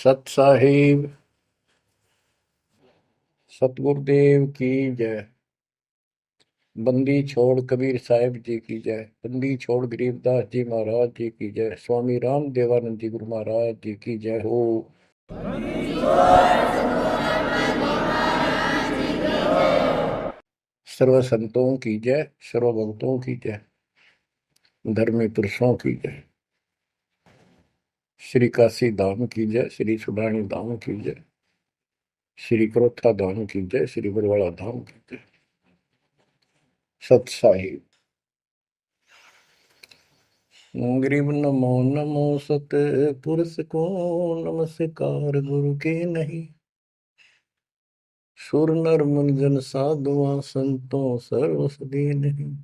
सत साहिब सतगुरुदेव की जय। बंदी छोड़ कबीर साहिब जी की जय। बंदी छोड़ गरीबदास जी महाराज जी की जय। स्वामी राम देवानंद जी गुरु महाराज जी की जय हो। सर्व संतों की जय, सर्व भक्तों की जय, धर्मी पुरुषों की जय। श्री काशी धाम की जय, श्री सुडानी धाम की जय, श्री क्रोथा धाम की जय, श्री बरवाड़ा धाम की जय। सत साहिब गरीब नमो नमो सत पुरुष को नमस्कार गुरु के नहीं। सुर नर मुनिजन साधुआ संतों सर्वसदी नहीं।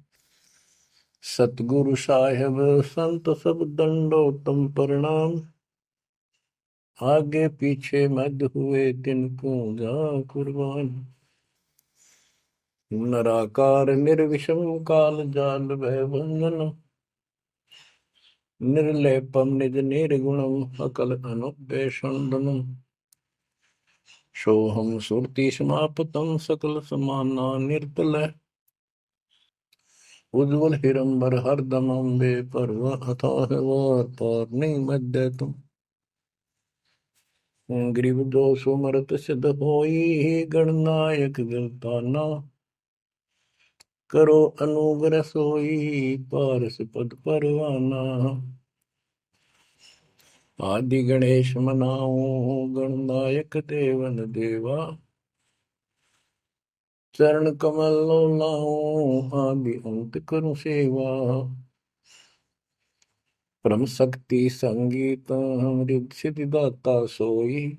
सतगुरु साहेब संत सब दंडो तुम प्रणाम। आगे पीछे मध्य हुए तिनको जा कुर्बान। नराकार निर्विषम काल जाल भय बंधन। निर्लेपम निज निर्गुणम अकल अनुपेषण। सोहम सुरति समापतम सकल समाना निर्तल। उज्ज्वल हिरंबर हरदम अम्बे पर्व अथाह वार पार नहीं मध्य तुम। ग्रीव दोष मरत सिद्ध होई गणनायक गिरताना। करो अनुग्रह सोई पारस पद परवाना। आदि गणेश मनाओ गणनायक देवन देवा। चरण कमल लाओ आदि अंत करूं सेवा। परम शक्ति संगीत अमृत सिद्धि दाता सोई।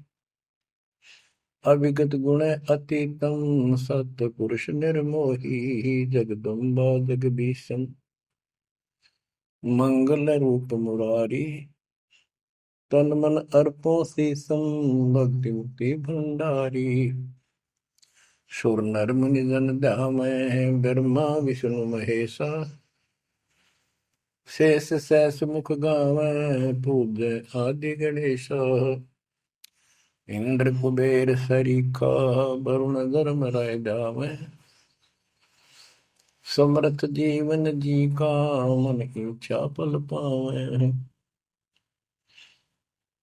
अविगत गुण अतीतम सत पुरुष निर्मोही। जगदम्बा जगदीशन मंगल रूप मुरारी। तन मन अर्पो शीसम भक्ति मुक्ति भंडारी। सुर नर मुनि जन ध्यामय ब्रह्मा विष्णु महेशा। शेष सहस मुख गावै पूज्य आदि गणेश। इंद्र कुबेर सरीखा वरुण धर्म राय जावै। समर्थ जीवन जी का मन इच्छा फल पावै।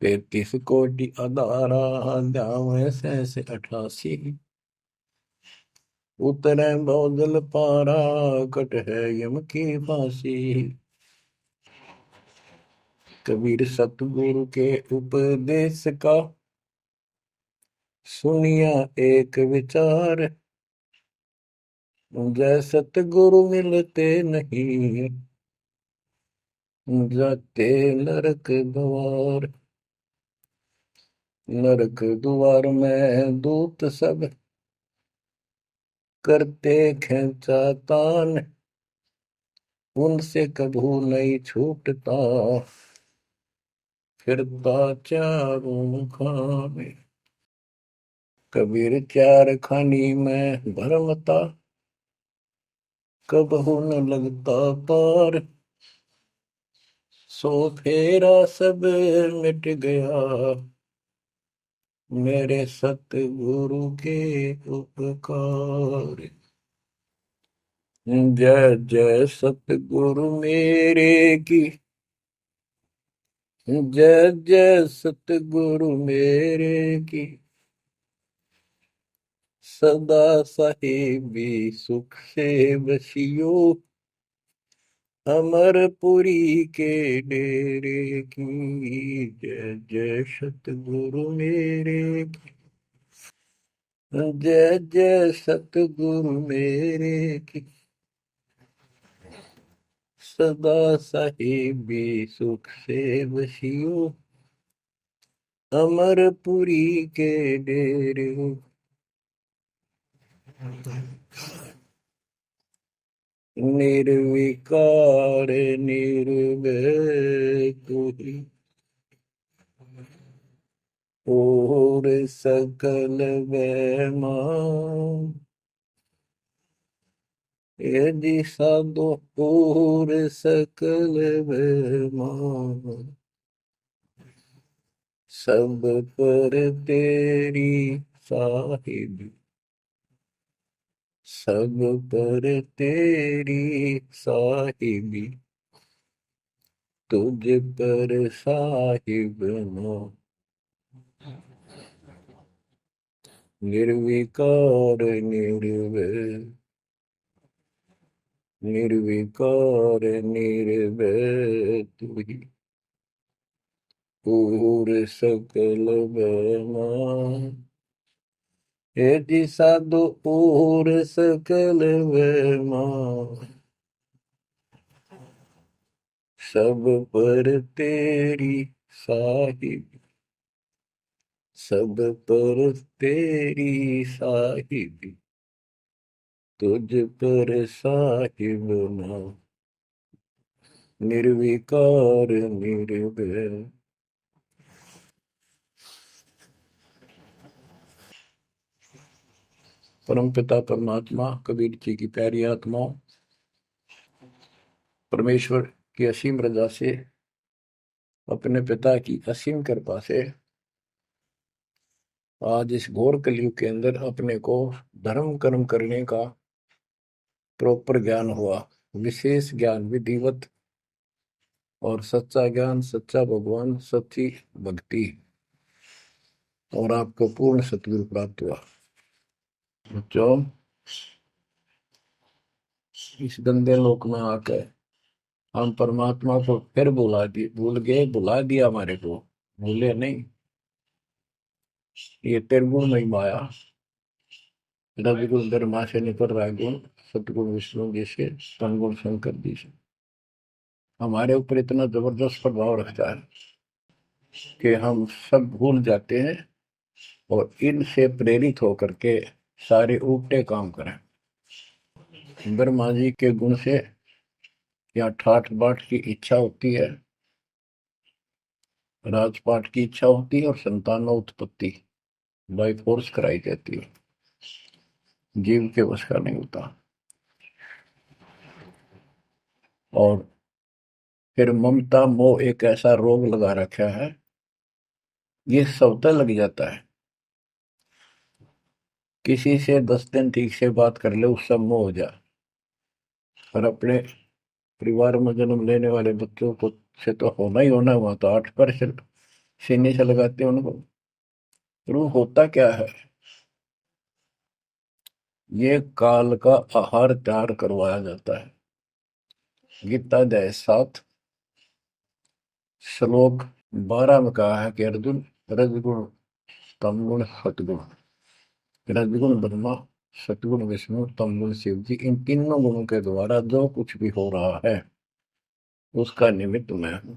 33 कोटि अधारा जावै सहस 88। उतरै बहुजल पारा कट है यम की फांसी। कबीर सतगुरु के उपदेश का सुनिया एक विचार। जय सतगुरु मिलते नहीं जाते नरक द्वार। नरक द्वार में दूत सब करते खेचा तान। उनसे कभू नहीं छूटता फिरता चारों खाने। कबीर चार खानी में भरमता कबहू न लगता पार। सो फेरा सब मिट गया मेरे सतगुरु के उपकार। जय जय सतगुरु मेरे की। जय जय सतगुरु मेरे की। सदा साहिबी सुख से बसियो। अमरपुरी के डेरे की। जय जय सतगुरु मेरे की। जय जय सतगुरु मेरे की। सदा साहिबी सुख से बसियो। अमरपुरी के डेरे। निर्विकार निर्भय तू ही और सकल वैमा। यदि साधु और सकल वैमा। सब पर तेरी साहिब, सब पर तेरी साहिबी, तुझ पर साहिब नो, निर्विकार निर्भय, निर्विकार निर्भय तू ही, पूर सकल बना, हे जी साधु पूर सकल बना, सब पर तेरी साहिब, सब पर तेरी साहिबी, तुझ पर साहिब ना, निर्विकार निर्भय। परम पिता परमात्मा कबीर जी की प्यारी आत्माओं, परमेश्वर की असीम रजा से, अपने पिता की असीम कृपा से आज इस घोर कलयुग के अंदर अपने को धर्म कर्म करने का प्रॉपर ज्ञान हुआ, विशेष ज्ञान विधिवत, और सच्चा ज्ञान, सच्चा भगवान, सच्ची भक्ति, और आपको पूर्ण सतगुरु प्राप्त हुआ। जो इस गंदे लोक में आकर हम परमात्मा को फिर भुला दिए, भूल गए, भुला दिया हमारे को, भूले नहीं। ये त्रिगुण में माया, रजगुण धर्मा से निकल रहा है गुण, सतगुण विष्णु जी से, तमगुण शंकर जी से हमारे ऊपर इतना जबरदस्त प्रभाव रखता है कि हम सब भूल जाते हैं और इनसे प्रेरित होकर के सारे उल्टे काम करें। ब्रह्मा जी के गुण से या ठाठ बाट की इच्छा होती है, राजपाट की इच्छा होती है, और संतानों उत्पत्ति बाई फोर्स कराई जाती है, जीव के वश का नहीं होता। और फिर ममता मोह एक ऐसा रोग लगा रखा है, ये सबता लग जाता है। किसी से 10 दिन ठीक से बात कर ले, उससे मोह हो जा, और अपने परिवार में जन्म लेने वाले बच्चों को से तो होना ही होना, हुआ तो 8% सीने से लगाते हैं उनको। रूह होता क्या है? ये काल का आहार तैयार करवाया जाता है। गीता अध्याय 7 श्लोक 12 में कहा है कि अर्जुन, रजगुण, तमगुण, सतगुण, रजगुण ब्रह्मा, सतगुण विष्णु, तमगुण शिव जी, इन तीनों गुणों के द्वारा जो कुछ भी हो रहा है उसका निमित्त मैं हूं,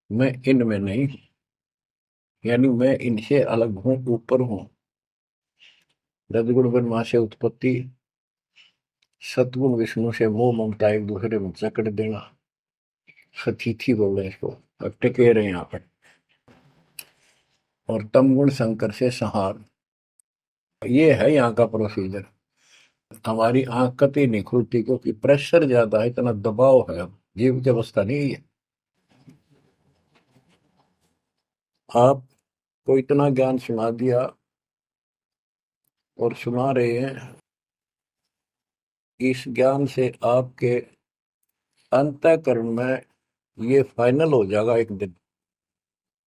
मैं इनमें नहीं हूं, यानी मैं इनसे अलग हूं, ऊपर हूं। रजगुण ब्रह्मा से उत्पत्ति, सतगुण विष्णु से मोह ममता एक दूसरे में जकड़ देना, सतीथी बोल रहे हैं इसको, अब टिके रहे यहाँ पर, और तमगुण शंकर से संहार। ये है यहाँ का प्रोसीजर। हमारी आंख कतई नहीं खुलती क्योंकि प्रेशर ज्यादा है, इतना दबाव है, जीव की अवस्था नहीं है। आपको इतना ज्ञान सुना दिया और सुना रहे हैं, इस ज्ञान से आपके अंतःकरण में ये फाइनल हो जाएगा एक दिन,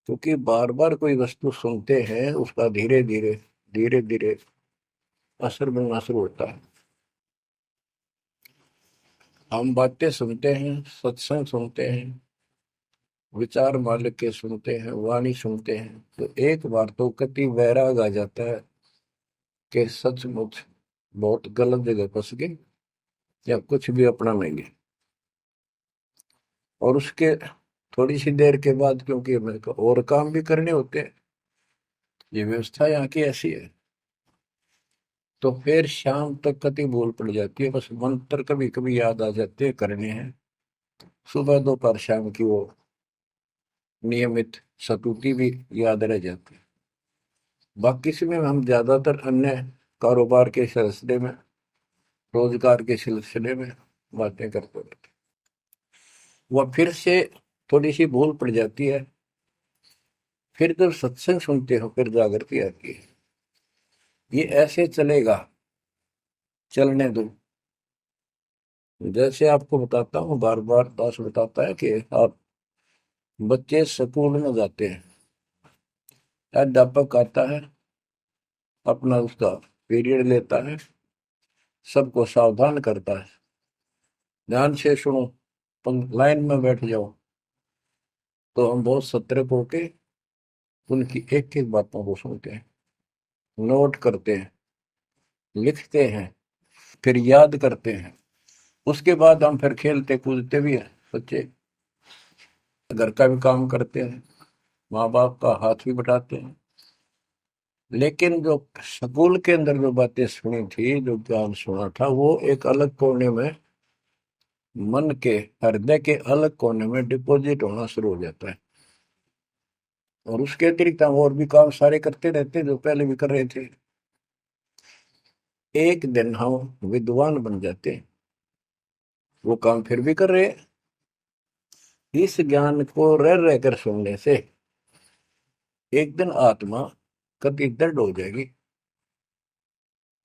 क्योंकि बार बार कोई वस्तु सुनते हैं उसका धीरे धीरे धीरे धीरे असर बनना शुरू होता है। हम बातें सुनते हैं, सत्संग सुनते हैं, विचार मालिक के सुनते हैं, वाणी सुनते हैं, तो एक बार तो कति वैराग आ जाता है कि सचमुच बहुत गलत जगह फंस गए या कुछ भी अपना लेंगे। और उसके थोड़ी सी देर के बाद, क्योंकि मेरे को और काम भी करने होते हैं, ये व्यवस्था यहाँ की ऐसी है, तो फिर शाम तक कति भूल पड़ जाती है, बस मंत्र कभी कभी याद आ जाते हैं करने हैं, सुबह दोपहर शाम की वो नियमित सतुति भी याद रह जाती है। बाकी समय हम ज्यादातर अन्य कारोबार के सिलसिले में, रोजगार के सिलसिले में बातें करते रहते, वह फिर से थोड़ी सी भूल पड़ जाती है, फिर जब सत्संग सुनते हो फिर जागृति आती है। ये ऐसे चलेगा, चलने दो। जैसे आपको बताता हूँ, बार बार दास बताता है कि आप बच्चे स्कूल में जाते हैं, अध्यापक आता है, अपना उसका पीरियड लेता है, सबको सावधान करता है, ध्यान से सुनो, लाइन में बैठ जाओ। तो हम बहुत सतर्क होके उनकी एक एक बातों को सुनते हैं, नोट करते हैं, लिखते हैं, फिर याद करते हैं। उसके बाद हम फिर खेलते कूदते भी हैं, बच्चे घर का भी काम करते हैं, माँ बाप का हाथ भी बटाते हैं। लेकिन जो स्कूल के अंदर जो बातें सुनी थी, जो ज्ञान सुना था, वो एक अलग कोने में, मन के हृदय के अलग कोने में डिपॉजिट होना शुरू हो जाता है। और उसके अतिरिक्त हम और भी काम सारे करते रहते हैं जो पहले भी कर रहे थे। एक दिन हम विद्वान बन जाते हैं, वो काम फिर भी कर रहे हैं। इस ज्ञान को रह रहकर सुनने से एक दिन आत्मा कति दृढ़ हो जाएगी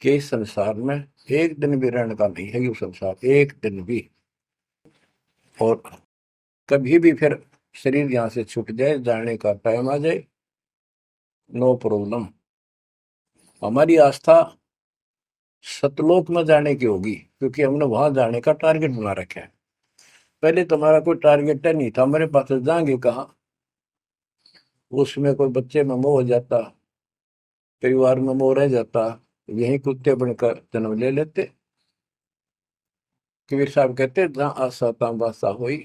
कि इस संसार में एक दिन भी रहने का नहीं है, ये संसार एक दिन भी। और कभी भी फिर शरीर यहाँ से छूट जाए, जाने का टाइम आ जाए, नो प्रॉब्लम। हमारी आस्था सतलोक में जाने की होगी, क्योंकि हमने वहां जाने का टारगेट बना रखा है। पहले तुम्हारा कोई टारगेट नहीं था, हमारे पास जाएंगे कहाँ। उसमें कोई बच्चे में मोह हो जाता, परिवार में मोह रह जाता, यही कुत्ते बनकर जन्म ले लेते। कबीर साहब कहते, जहाँ आशा तहाँ बासा हुई,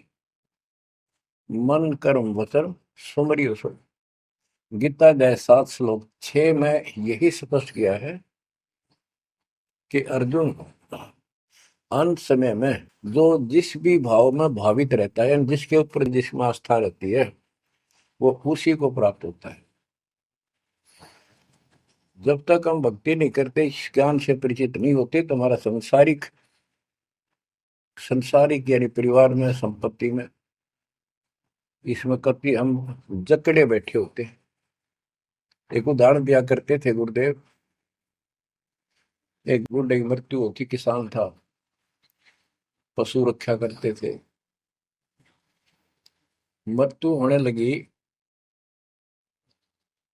मन कर्म वचन सुमरियो सो। गीता अध्याय 7 श्लोक 6 में यही स्पष्ट किया है कि अर्जुन, अंत समय में जो जिस भी भाव में भावित रहता है, जिसके ऊपर जिसमें आस्था रहती है, वो उसी को प्राप्त होता है। जब तक हम भक्ति नहीं करते, इस ज्ञान से परिचित नहीं होते, तो हमारा संसारिक संसारिक यानी परिवार में, संपत्ति में, इसमें कभी हम जकड़े बैठे होते हैं। एक उदाहरण दिया करते थे गुरुदेव, एक बूढ़े की मृत्यु होती, किसान था, पशु रक्षा करते थे, मृत्यु होने लगी,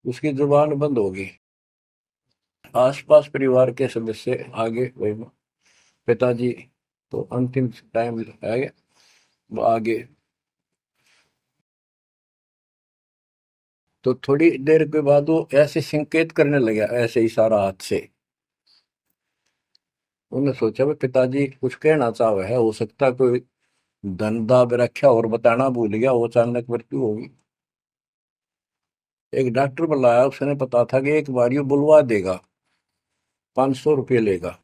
उसकी जुबान बंद हो गई। आसपास परिवार के सदस्य आगे, वही पिताजी तो अंतिम टाइम आ गया, वो आगे। तो थोड़ी देर के बाद वो ऐसे संकेत करने लगा, ऐसे इशारा हाथ से। उन्होंने सोचा भाई पिताजी कुछ कहना चाह है, हो सकता कोई धन दाब रखा और बताना भूल गया, वो अचानक मृत्यु होगी। एक डॉक्टर बुलाया, उसने पता था कि एक बार ये बुलवा देगा, 500 रुपये लेगा,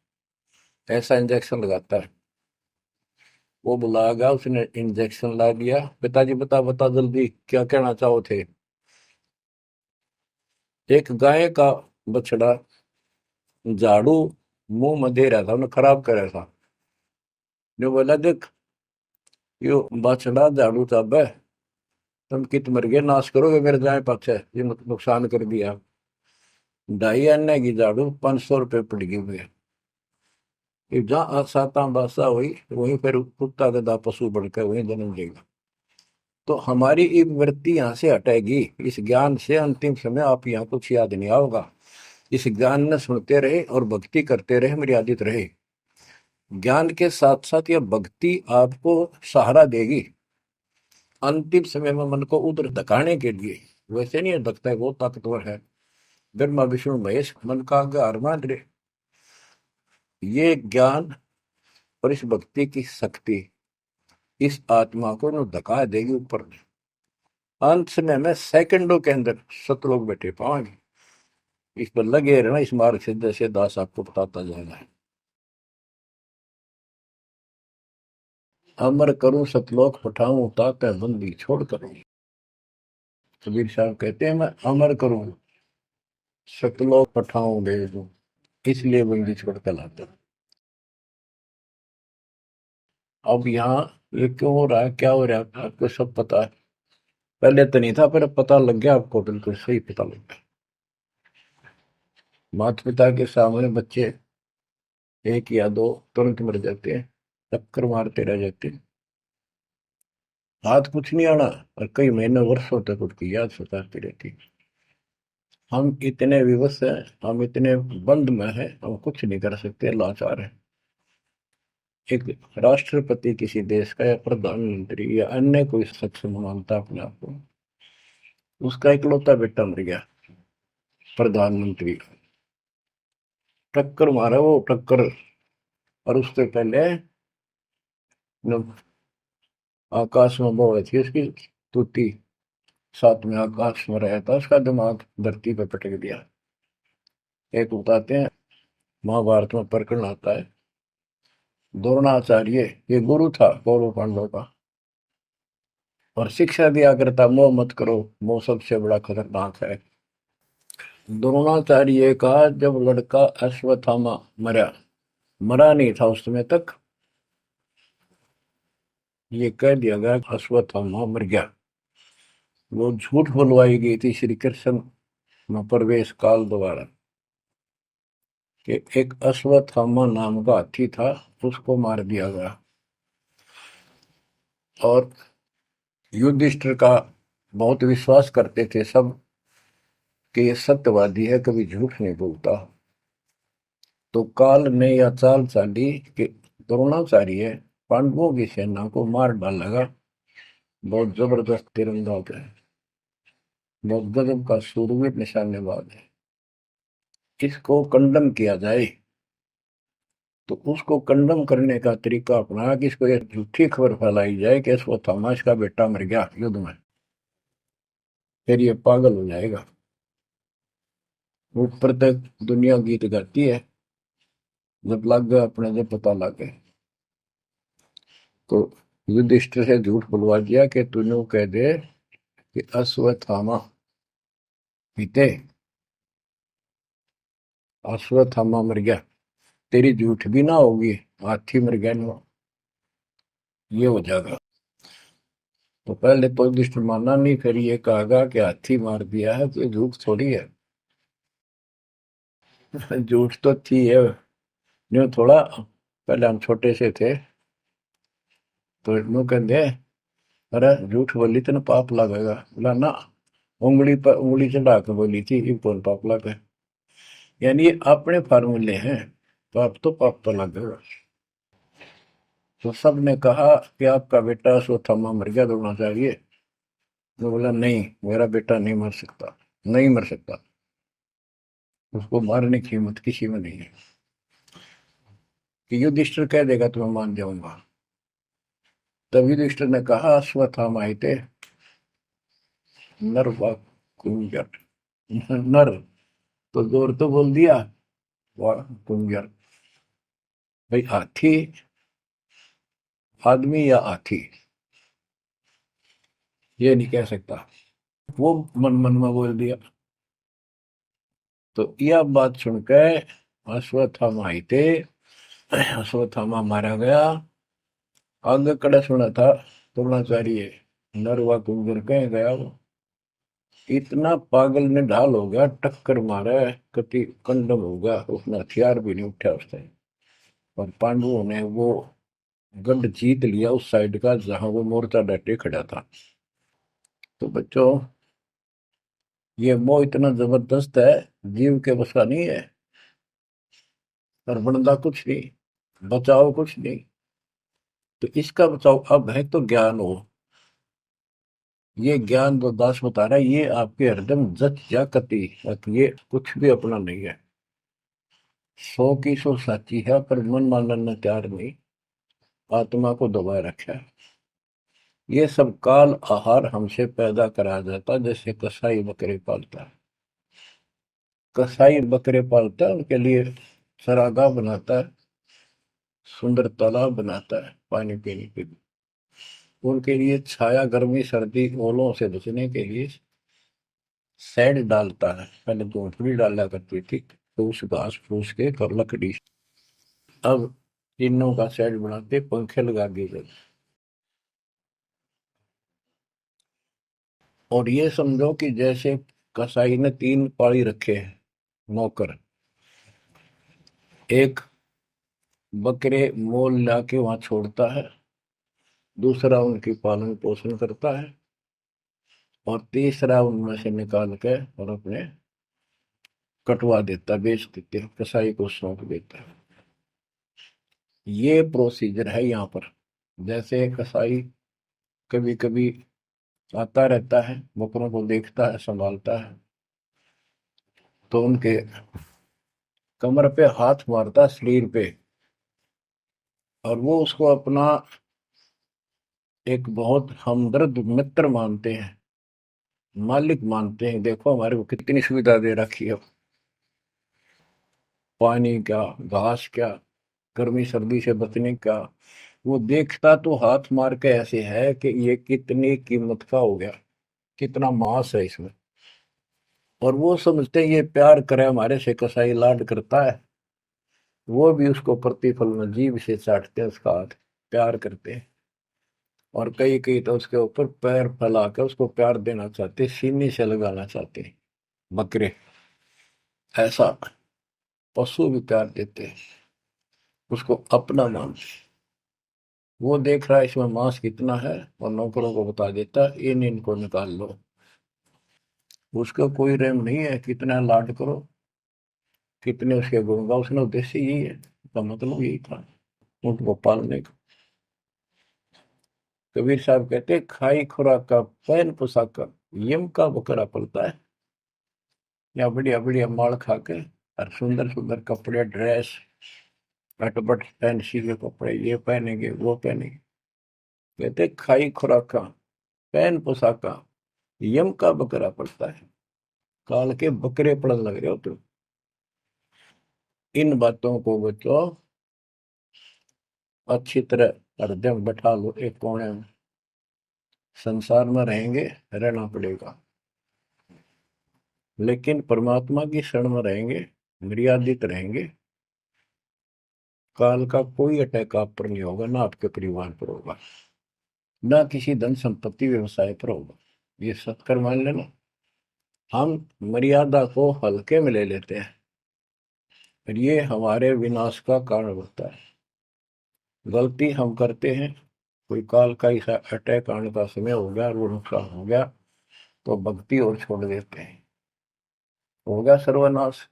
ऐसा इंजेक्शन लगाता है। वो बुला गया, उसने इंजेक्शन ला दिया। पिताजी बता बता जल्दी क्या कहना चाहो थे। एक गाय का बछड़ा झाड़ू मुंह में दे रहा था, उन्हें खराब कर रहा था। जो बोला, देख यो बछड़ा झाड़ू चाबे, तुम कित मर गए, नाश करोगे मेरे गाय पाछे, ये नुकसान कर दिया। 2.5 आने की झाड़ू 500 रुपये पड़ गई हुए। जहाँ साता बासा हुई, वहीं फिर कुत्ता गधा पशु बढ़कर वहीं जन्म लेगा। तो हमारी एक वृत्ति यहाँ से हटेगी इस ज्ञान से। अंतिम समय आप यहाँ कुछ याद नहीं आओगा, इस ज्ञान में सुनते रहे और भक्ति करते रहे, मर्यादित रहे। ज्ञान के साथ साथ यह भक्ति आपको सहारा देगी अंतिम समय में, मन को उधर धकाने के लिए। वैसे नहीं धकता है, वो ताकतवर है, ब्रह्मा विष्णु महेश मन का आधार मान रहे। ये ज्ञान और इस भक्ति की शक्ति इस आत्मा को न धका देगी ऊपर। अंत समय में सेकंडों के अंदर सतलोक बैठे पाएंगे। इस पर लगे रहना, इस मार्ग से जैसे दास आपको बताता जाएगा। अमर करूं सतलोक पठाऊं, ताकि बंदी छोड़ करूं। कबीर साहब कहते हैं, मैं अमर करूं सतलोक पठाऊं भेज दूं, इसलिए बंदी छोड़ कर लाता। अब यहाँ ये क्यों हो रहा है, क्या हो रहा है, आपको सब पता है। पहले तो नहीं था, पर अब पता लग गया आपको, बिल्कुल सही पता लग गया। माता पिता के सामने बच्चे एक या दो तुरंत मर जाते हैं, चक्कर मारते रह जाते हैं, हाथ कुछ नहीं आना, और कई महीने वर्षों तक उसकी याद सताती रहती है। हम इतने विवश हैं, हम इतने बंद में हैं, हम कुछ नहीं कर सकते, लाचार हैं। एक राष्ट्रपति किसी देश का, या प्रधानमंत्री, या अन्य कोई सक्षम मानता अपने आप को, उसका इकलौता बेटा मर गया, प्रधानमंत्री, टक्कर मारा वो, टक्कर। और उससे पहले न, आकाश में वो थी उसकी तूती, साथ में आकाश में रहा था, उसका दिमाग धरती पे पटक दिया। एक बताते हैं, महाभारत में प्रकरण आता है, द्रोणाचार्य, ये गुरु था कौरव पांडव का, और शिक्षा दिया करता, मोह मत करो, मोह सबसे बड़ा खतरनाक है। द्रोणाचार्य का जब लड़का अश्वत्थामा मरा, मरा नहीं था उस समय तक, ये कह दिया गया अश्वत्थामा मर गया। वो झूठ बुलवाई गई थी श्री कृष्ण में प्रवेश काल द्वारा, कि एक अश्वत्थामा नाम का हाथी था, उसको मार दिया गया। और युधिष्ठिर का बहुत विश्वास करते थे सब, कि ये सत्यवादी है, कभी झूठ नहीं बोलता। तो काल ने यह चाल चाली कि द्रोणाचार्य पांडवों की सेना को मार डालेगा। बहुत जबरदस्त तीरंदाज है, बहुत गजब का शूरवीर निशानेबाज है, इसको कंडम किया जाए। तो उसको कंडम करने का तरीका अपनाया कि इसको एक झूठी खबर फैलाई जाए कि इसको थॉमस का बेटा मर गया युद्ध में, फिर ये पागल हो जाएगा। ऊपर तक दुनिया गीत गाती है, जब लग गया अपने, जब पता लग गया, तो युधिष्ठिर से झूठ बुलवा दिया कि तूने कह दे कि अश्वत्थामा पीते, अश्वत्थामा मर गया, तेरी झूठ भी ना होगी, हाथी मर गया ना, ये हो जाएगा। तो पहले तो युधिष्ठिर माना नहीं, फिर ये कहा कि हाथी मार दिया है, तो झूठ थोड़ी है। झूठ तो थी है, न्यू थोड़ा। पहले हम छोटे से थे, तो न्यू कहते, अरे झूठ बोली तो ना पाप लगेगा, बोला ना, उंगली पर उंगली चढ़ा के बोली थी, ये कौन पाप लगे। यानी ये अपने फार्मूले हैं, पाप तो पाप तो लगेगा। तो सब ने कहा कि आपका बेटा अश्वत्थामा मर गया, दौड़ना चाहिए। तो बोला नहीं, मेरा बेटा नहीं मर सकता, नहीं मर सकता, उसको मारने की हिम्मत किसी में नहीं है। कि युधिष्ठिर कह देगा तो मैं मान जाऊंगा। तब युधिष्ठिर ने कहा, अश्वत्थामा थे नर व कुंजर, नर तो जोर तो बोल दिया, व कुंजर, भाई हाथी आदमी या हाथी, ये नहीं कह सकता, वो मन मन में बोल दिया। तो यह बात सुनकर अश्वत्थामा थे, अश्वत्थामा मारा गया। आगे कड़ा सुना था द्रोणाचार्य, नरवा कुंजर कह गया वो, इतना पागल ने ढाल हो गया, टक्कर मारा, कति कंडम हो गया, उसने हथियार भी नहीं उठा उसने। और पांडवों ने वो गढ़ जीत लिया उस साइड का जहां वो मोर्चा डटे खड़ा था। तो बच्चों, ये मोह इतना जबरदस्त है, जीव के बस का नहीं है। और बनता कुछ नहीं, बचाओ कुछ नहीं। तो इसका बचाओ अब है तो ज्ञान हो। ये ज्ञान जो दास बता रहा है, ये आपके हृदय में जच जा कति, ये कुछ भी अपना नहीं है। 100 की 100 साची है, पर मन मानने तैयार नहीं, आत्मा को दबाए रखा है। ये सब काल आहार हमसे पैदा कराया जाता, जैसे कसाई बकरे पालता है। कसाई बकरे पालता है, उनके लिए सरागाह बनाता है, सुंदर तालाब बनाता है पानी पीने के लिए, उनके लिए छाया, गर्मी, सर्दी, ओलों से बचने के लिए शेड डालता है। पहले झोंपड़ी डाला करती थी, तो उस घास फूस के लकड़ी, अब टीनों का शेड बनाते, पंखे लगा दिए जाते। और ये समझो कि जैसे कसाई ने 3 पाड़ी रखे हैं नौकर, एक बकरे मोल लाके वहां छोड़ता है, दूसरा उनकी पालन पोषण करता है, और तीसरा उनमें से निकाल के और अपने कटवा देता है, बेच देते हैं, कसाई को सौंप देता है। ये प्रोसीजर है यहाँ पर। जैसे कसाई कभी कभी आता रहता है, बकरों को देखता है, संभालता है, तो उनके कमर पे हाथ मारता है, शरीर पे, और वो उसको अपना एक बहुत हमदर्द मित्र मानते हैं, मालिक मानते हैं। देखो हमारे को कितनी सुविधा दे रखी है, पानी क्या, घास क्या, गर्मी सर्दी से बचने का। वो देखता तो हाथ मार के ऐसे है कि ये कितनी कीमत का हो गया, कितना मांस है इसमें। और वो समझते हैं ये प्यार करे हमारे से, कसाई लाड करता है, वो भी उसको प्रतिफल में जीभ से चाटते हैं उसका हाथ, प्यार करते हैं। और कई कई तो उसके ऊपर पैर फैला के उसको प्यार देना चाहते, सीने से लगाना चाहते हैं बकरे। ऐसा पशु भी प्यार देते हैं, उसको अपना मानते हैं। वो देख रहा है इसमें मांस कितना है, और नौकरों को बता देता है इन इनको निकाल लो। उसका कोई रहम नहीं है, कितना लाड करो, कितने उसके गुण गाओ। उसने उद्देश्य यही है, उसका मतलब यही था, उनको पालने का। कबीर साहब कहते हैं, खाई खुराक का पैन पोशाक का यम का बकरा पलता है। या बढ़िया बढ़िया माल खा के, और सुंदर सुंदर कपड़े, ड्रेस, अटपट फैंसी के कपड़े, ये पहनेंगे वो पहनेंगे। कहते खाई खुराक का पैन पोशाक का यम का बकरा पड़ता है। काल के बकरे पड़न लग रहे हो तुम। इन बातों को बच्चों अच्छी तरह हृदय में बैठा लो, एक कोने में। संसार में रहेंगे, रहना पड़ेगा, लेकिन परमात्मा की शरण में रहेंगे, मर्यादित रहेंगे। काल का कोई अटैक आप पर नहीं होगा, ना आपके परिवार पर होगा, ना किसी धन संपत्ति व्यवसाय पर होगा। ये सत्कर मान लेना। हम मर्यादा को हल्के में ले लेते हैं, और ये हमारे विनाश का कारण होता है। गलती हम करते हैं, कोई काल का ऐसा अटैक आने का समय हो गया और वो नुकसान हो गया, तो भक्ति और छोड़ देते हैं, हो गया सर्वनाश।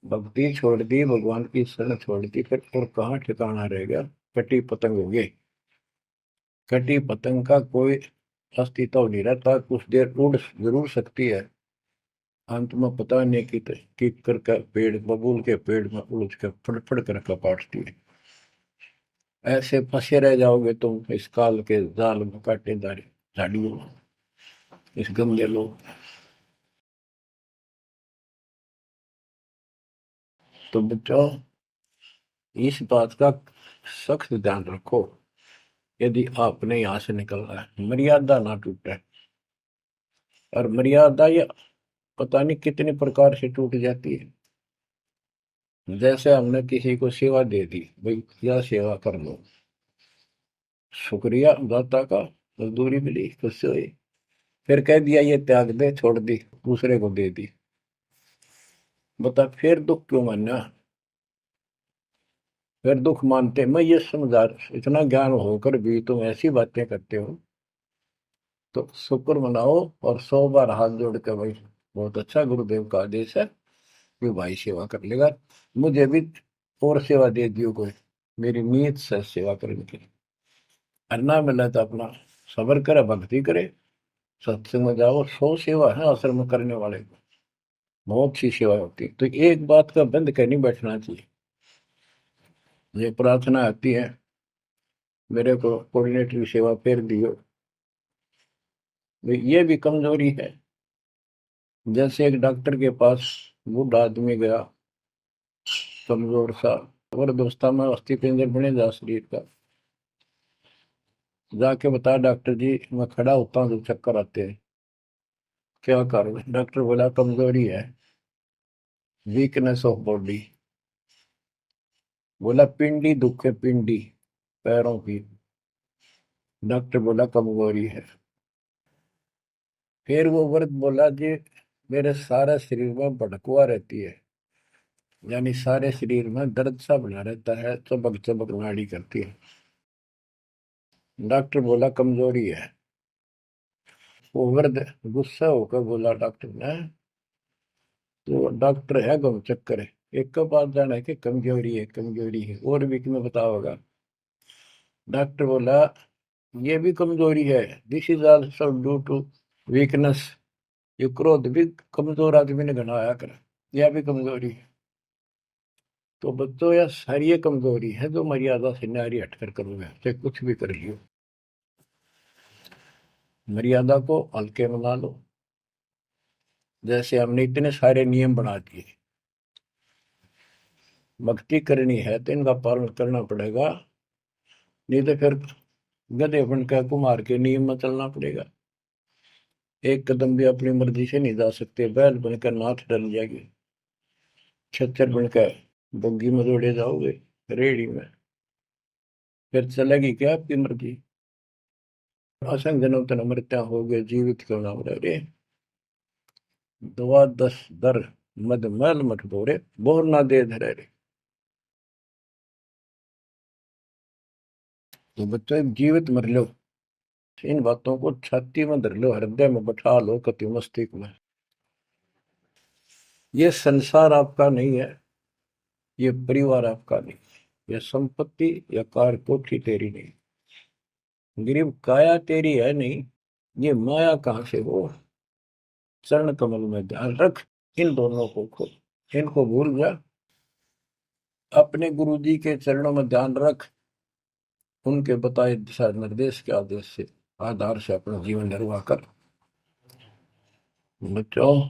भक्ति छोड़ दी, भगवान की शरण छोड़ दी, फिर और कहाँ ठिकाना रह गया। कटी पतंग हो गई। कटी पतंग का कोई अस्तित्व नहीं रहता, कुछ देर उड़ जरूर सकती है, अंत में पता नहीं कि कर पेड़, बबूल के पेड़ में उड़ के फड़फड़ कर कपाटती है। ऐसे फंसे रह जाओगे तुम इस काल के जाल में, कांटेदार झाड़ियों में, इस गंदे लोग। तो बच्चों, इस बात का सख्त ध्यान रखो, यदि आपने यहाँ से निकलना है, मर्यादा ना टूटे। और मर्यादा ये पता नहीं कितने प्रकार से टूट जाती है। जैसे हमने किसी को सेवा दे दी, भाई क्या सेवा कर लो, शुक्रिया दाता का, मजदूरी मिली, खुश हुई, फिर कह दिया ये त्याग दे, छोड़ दी, दूसरे को दे दी। बता फिर दुख क्यों मानना। फिर दुख मानते, मैं ये समझा, इतना ज्ञान होकर भी तुम ऐसी बातें करते हो, तो शुक्र मनाओ, और 100 बार हाथ जोड़ के, भाई बहुत अच्छा, गुरुदेव का आदेश है कि भाई सेवा कर लेगा, मुझे भी और सेवा दे दियो कोई, मेरी नीयत से सेवा करने की। अन्ना मिला तो अपना सबर करे, भक्ति करे, सत्संग में जाओ। 100 सेवा है आश्रम में करने वाले को, बहुत सी सेवा होती है। तो एक बात का बंद कर नहीं बैठना चाहिए। ये प्रार्थना आती है, मेरे को कोऑर्डिनेटर की सेवा फेर दियो, ये भी कमजोरी है। जैसे एक डॉक्टर के पास बूढ़ा आदमी गया, कमजोर सा, और दोस्ता में अस्थि पिंजर बने जा शरीर का, जाके बता डॉक्टर जी मैं खड़ा होता हूँ तो चक्कर आते हैं, क्या करूँ। डॉक्टर बोला कमजोरी है, वीकनेस ऑफ बॉडी। बोला पिंडी दुख है, पिंडी, पैरों की। डॉक्टर बोला कमजोरी है। फिर वो व्रत बोला जी, मेरे सारा शरीर में भड़कुआ रहती है, यानी सारे शरीर में दर्द सा बना रहता है, चबक चबक नाड़ी करती है। डॉक्टर बोला कमजोरी है। वो वृद्ध गुस्सा होकर बोला डॉक्टर ने, तो डॉक्टर है गम चक्कर है, एक का बात जाना है कि कमजोरी है, कमजोरी है, और भी तुम्हें पता होगा। डॉक्टर बोला ये भी कमजोरी है, this is also due to weakness. ये क्रोध भी कमजोर आदमी ने घनाया कर, यह भी कमजोरी है। तो बच्चों यह सारी ये कमजोरी है जो मर्यादा से नारी हटकर करोगे, चाहे कुछ भी कर लियो। मर्यादा को हल्के में ना लो। जैसे हमने इतने सारे नियम बना दिए, भक्ति करनी है तो इनका पालन करना पड़ेगा, नहीं तो फिर गधे बनकर कुमार के नियम में चलना पड़ेगा। एक कदम भी अपनी मर्जी से नहीं जा सकते, बैल बनकर नाथ डल जाएगी, छच्चर बनकर बग्गी में दौड़े जाओगे, रेड़ी में, फिर चलेगी क्या आपकी मर्जी। असंग जन्म तन मृत्या हो गए, जीवित क्यों नाम रह रे। दवा दस दर मद मैल मठ बोरे, बोर ना दे धरे रे। तो बच्चों जीवित मर लो, इन बातों को छाती में धर लो, हृदय में बैठा लो, कति मस्तिष्क में। ये संसार आपका नहीं है, ये परिवार आपका नहीं, ये संपत्ति या कार कोठी तेरी नहीं, गरीब काया तेरी है नहीं, ये माया कहाँ से हो। चरण कमल में ध्यान रख, इन दोनों को खो, इनको भूल जा, अपने गुरु जी के चरणों में ध्यान रख, उनके बताए दिशा निर्देश के आदेश से आधार से अपना जीवन निर्वाह कर। बच्चों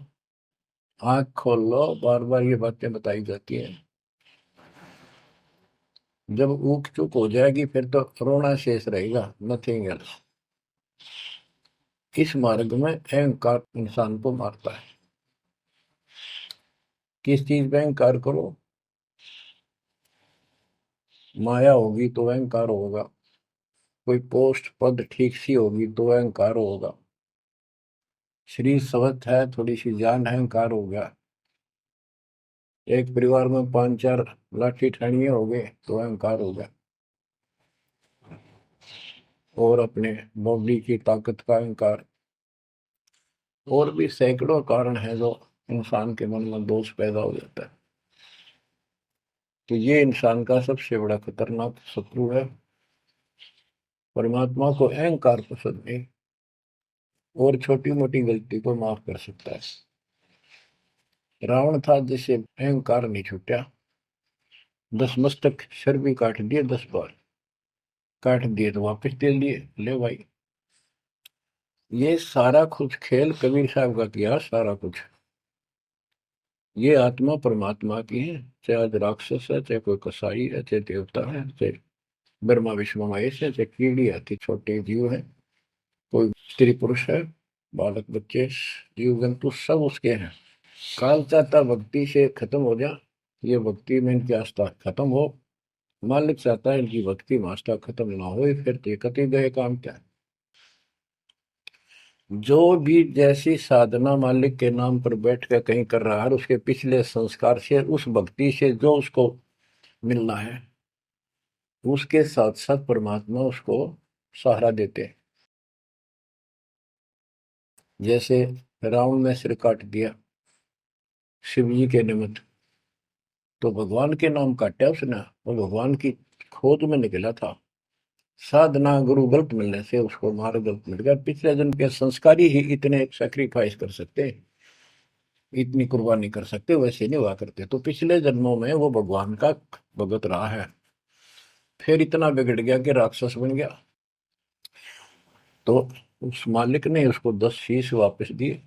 आंख खोल लो, बार बार ये बातें बताई जाती हैं। जब ऊक चुक हो जाएगी फिर तो रोना शेष रहेगा, नथिंग एल्स। इस मार्ग में अहंकार इंसान को मारता है। किस चीज में अहंकार करो, माया होगी तो अहंकार होगा, कोई पोस्ट पद ठीक सी होगी तो अहंकार होगा, शरीर स्वस्थ है, थोड़ी सी जान, अहंकार हो गया, एक परिवार में पांच चार लाठी ठाणिये हो गए तो अहंकार हो गया, और अपने बॉडी की ताकत का अहंकार। और भी सैकड़ों कारण है जो इंसान के मन में दोष पैदा हो जाता है। तो ये इंसान का सबसे बड़ा खतरनाक शत्रु है। परमात्मा को अहंकार पसंद नहीं, और छोटी मोटी गलती को माफ कर सकता है। रावण था जिसे अहंकार नहीं छूटा, 10 मस्तक सर भी काट दिए, 10 बार काट दिए तो वापस दे दिए, ले भाई। ये सारा कुछ खेल कबीर साहब का किया, सारा कुछ। ये आत्मा परमात्मा की है, चाहे आज राक्षस है, चाहे कोई कसाई है, चाहे देवता है, चाहे ब्रह्मा विष्णु महेश है, चाहे कीड़ी आती छोटे जीव है, कोई स्त्री पुरुष है, बालक बच्चे, जीव जंतु सब उसके हैं। काल चाहता भक्ति से खत्म हो जा, ये भक्ति में इनकी आस्था खत्म हो, मालिक चाहता है इनकी भक्ति में आस्था खत्म ना हो, फिर तो कति गए काम क्या है। जो भी जैसी साधना मालिक के नाम पर बैठ कर कहीं कर रहा है, उसके पिछले संस्कार से, उस भक्ति से जो उसको मिलना है, उसके साथ साथ परमात्मा उसको सहारा देते हैं। जैसे रावण ने सिर काट दिया शिव जी के निमित्त, तो भगवान के नाम काटा उसने, वो भगवान की खोज में निकला था। साधना गुरु गलत मिलने से उसको मार्ग गलत मिल गया, पिछले जन्म के संस्कारी ही इतने सेक्रीफाइस कर सकते, इतनी कुर्बानी कर सकते, वैसे नहीं हुआ करते। तो पिछले जन्मों में वो भगवान का भगत रहा है, फिर इतना बिगड़ गया कि राक्षस बन गया। तो उस मालिक ने उसको 10 शीश वापस दिए,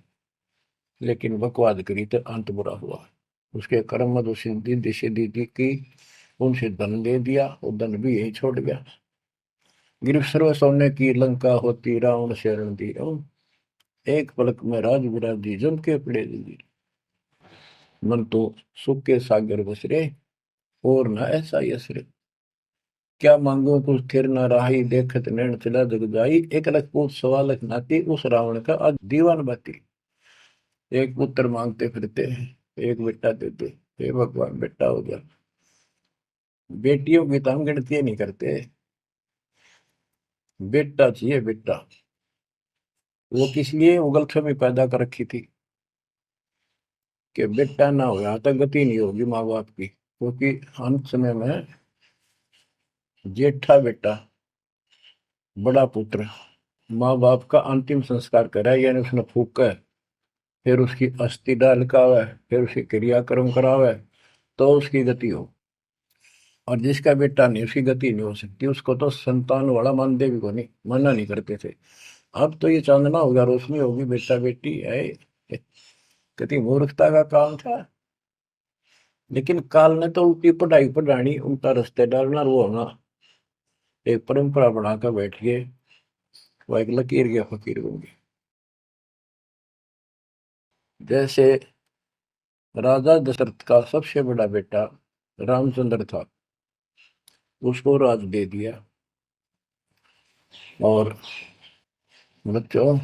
लेकिन बकवाद करी तो अंत बुरा हुआ। उसके कर्म मद सिद्धि सिद्धि की, उनसे धन दे दिया, वो धन भी यही छोड़ गया। गिरफ्त सर्व सोने की लंका होती, रावण शरण दी, एक पलक में राज विराजी, जम के पड़े दी, मन तो सुख के सागर बसरे, और न ऐसा यसरे। क्या मांगो कुछ थिर न राही, देखत नैन चला जग जाई। 1 लाख पूत 1.25 लाख नाती, उस रावण का आज दीवान बाती। एक पुत्र मांगते फिरते हैं, एक बेटा देते। हे भगवान, बेटा हो गया। बेटियों की तो हम गिनती नहीं करते। बेटा चाहिए, बेटा। वो किस लिए उगलछमी पैदा कर रखी थी कि बेटा ना हो, यहाँ तक गति नहीं होगी माँ बाप की, क्योंकि अंत समय में जेठा बेटा, बड़ा पुत्र, माँ बाप का अंतिम संस्कार कराए, यानी उसने फूका है, फिर उसकी अस्थि डाल का है, फिर उसकी क्रियाक्रम करावे, तो उसकी गति हो। और जिसका बेटा नहीं, उसकी गति नहीं हो सकती। उसको तो संतान वाला मानते भी को नहीं, मना नहीं करते थे। अब तो ये चांदना होगा, रोशनी होगी, बेटा बेटी है। कितनी मूर्खता का काम था। लेकिन काल ने तो उल्टी पढ़ाई पढ़ानी, उल्टा रास्ते डालना, और वो होना एक परंपरा बनाकर बैठ गए। वो एक लकीर के फकीर होंगे। जैसे राजा दशरथ का सबसे बड़ा बेटा रामचंद्र था, उसको राज दे दिया। और बच्चों,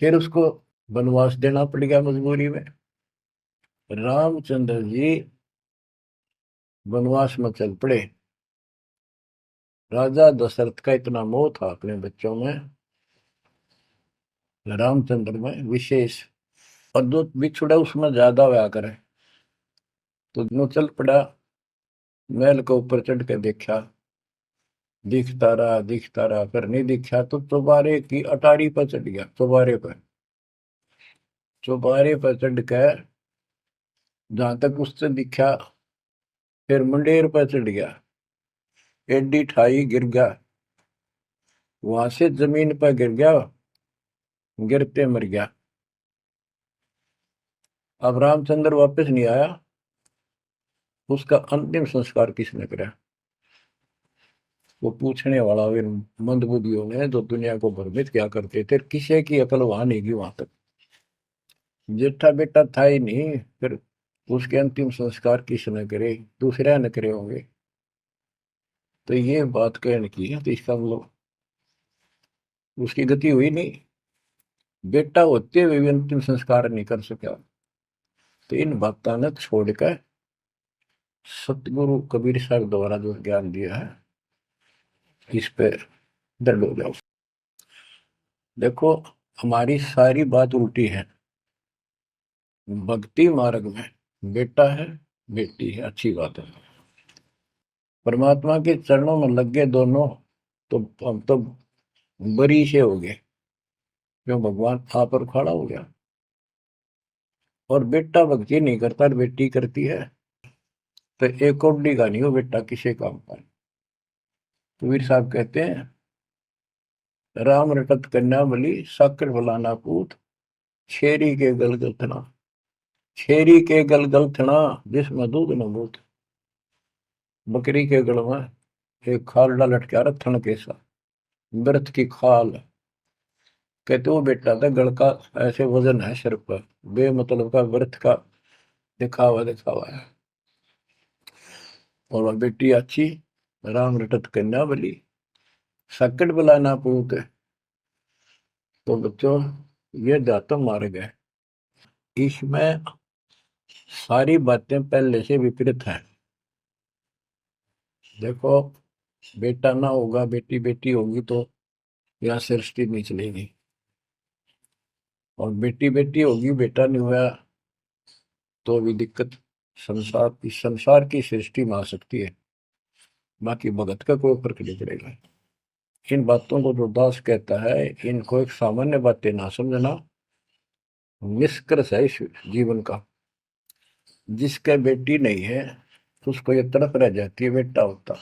फिर उसको वनवास देना पड़ गया मजबूरी में। रामचंद्र जी वनवास में चल पड़े। राजा दशरथ का इतना मोह था अपने बच्चों में, रामचंद्र में विशेष, और जो बिछुड़ा उसमें ज्यादा हुआ करे। तो नो चल पड़ा, महल के ऊपर चढ़ के देखा, दिखता रहा, फिर नहीं दिखा तो चौबारे की अटारी पर चढ़ गया। चौबारे पर चढ़ के जहां तक उससे दिखा, फिर मुंडेर पर चढ़ गया, एडी ठाई गिर गया, वहां से जमीन पर गिर गया, गिरते मर गया। अब रामचंद्र वापस नहीं आया। उसका अंतिम संस्कार किसने करा? वो पूछने वाला वे मंदबुद्धियों ने, जो दुनिया को भ्रमित क्या करते थे, किसी की अकल वहां नहीं गई वहां तक। जेठा बेटा था ही नहीं, फिर उसके अंतिम संस्कार किसने करे? दूसरे ने करे होंगे। तो ये बात कहने की है, तो इसका मतलब उसकी गति हुई नहीं। बेटा होते हुए भी अंतिम संस्कार नहीं कर सका। तो इन बातों ने छोड़कर सतगुरु कबीर साहब द्वारा जो ज्ञान दिया है, इस पे दृढ़ हो जाओ। देखो, हमारी सारी बात उल्टी है। भक्ति मार्ग में बेटा है, बेटी है, अच्छी बात है। परमात्मा के चरणों में लग गए दोनों, तो हम तो बरी से हो गए, क्यों? भगवान आप पर खड़ा हो गया। और बेटा भक्ति नहीं करता, बेटी करती है, तो एक कौडी का नहीं हो बेटा किसी काम का। कबीर साहब कहते हैं, राम रटत कन्या बलि, साकर फलाना पूत, छेरी के गलगल थना। छेरी के गलगल थना, जिसमें दूध न बूत। बकरी के गल में एक खाल लटका रहा, थन के साथ, व्रत की खाल। कहते वो बेटा था गल का, ऐसे वजन है सिर पर, बेमतलब का व्रत का दिखावा दिखावा है। और वह बेटी अच्छी, राम रटत कन्या बली, सकट बुलाना पूत। तो बच्चों, ये दातम मार्ग है। इसमें सारी बातें पहले से विपरीत हैं। देखो, बेटा ना होगा, बेटी बेटी होगी, तो यहाँ सृष्टि नहीं चलेगी। और बेटी बेटी होगी, बेटा नहीं हुआ, तो भी दिक्कत संसार की सृष्टि में आ सकती है। बाकी भगत का कोई फर्क नहीं पड़ेगा। इन बातों को जो दास कहता है, इनको एक सामान्य बातें ना समझना, निष्कर्ष है इस जीवन का। जिसका बेटी नहीं है, तो उसको ये तड़प रह जाती है बेटा होता।